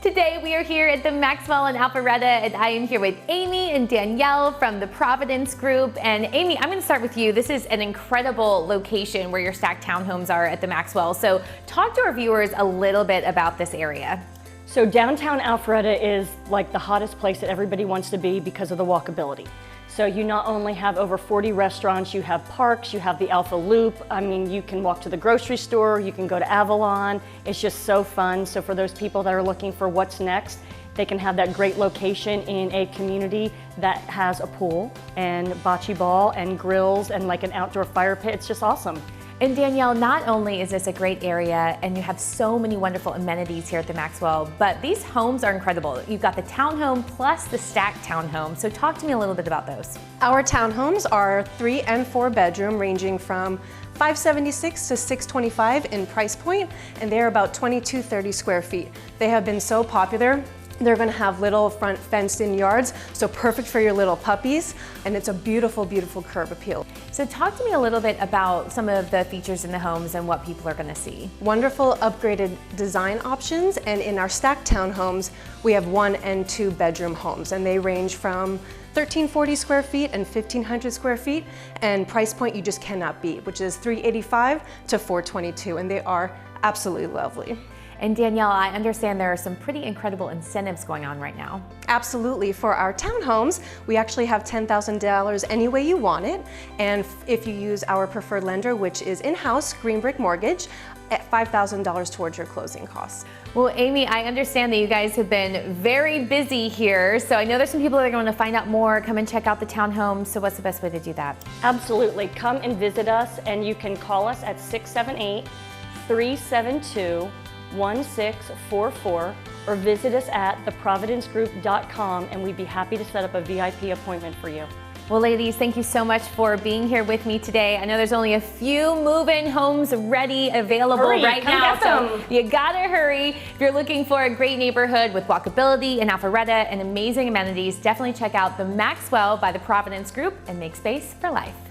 Today we are here at the Maxwell in Alpharetta, and I am here with Amy and Danielle from the Providence Group. And Amy, I'm going to start with you. This is an incredible location where your stacked townhomes are at the Maxwell. So talk to our viewers a little bit about this area. So downtown Alpharetta is like the hottest place that everybody wants to be because of the walkability. So you not only have over 40 restaurants, you have parks, you have the Alpha Loop. I mean, you can walk to the grocery store, you can go to Avalon. It's just so fun. So for those people that are looking for what's next, they can have that great location in a community that has a pool and bocce ball and grills and like an outdoor fire pit. It's just awesome. And Danielle, not only is this a great area and you have so many wonderful amenities here at the Maxwell, but these homes are incredible. You've got the townhome plus the stacked townhome. So talk to me a little bit about those. Our townhomes are 3 and 4 bedroom, ranging from $576 to $625 in price point, and they're about 22-30 square feet. They have been so popular. They're going to have little front fenced-in yards, so perfect for your little puppies, and it's a beautiful, beautiful curb appeal. So talk to me a little bit about some of the features in the homes and what people are going to see. Wonderful upgraded design options, and in our stacked townhomes, we have 1 and 2 bedroom homes, and they range from 1,340 square feet and 1,500 square feet, and price point you just cannot beat, which is $385 to $422, and they are absolutely lovely. And Danielle, I understand there are some pretty incredible incentives going on right now. Absolutely. For our townhomes, we actually have $10,000 any way you want it. And if you use our preferred lender, which is in-house, Green Brick Mortgage, at $5,000 towards your closing costs. Well, Amy, I understand that you guys have been very busy here. So I know there's some people that are going to find out more, come and check out the townhome. So what's the best way to do that? Absolutely. Come and visit us, and you can call us at 678-372-1644 or visit us at theprovidencegroup.com, and we'd be happy to set up a VIP appointment for you. Well, ladies, thank you so much for being here with me today. I know there's only a few move-in homes ready, available right now, so you gotta hurry. If you're looking for a great neighborhood with walkability and Alpharetta and amazing amenities, definitely check out the Maxwell by the Providence Group and make space for life.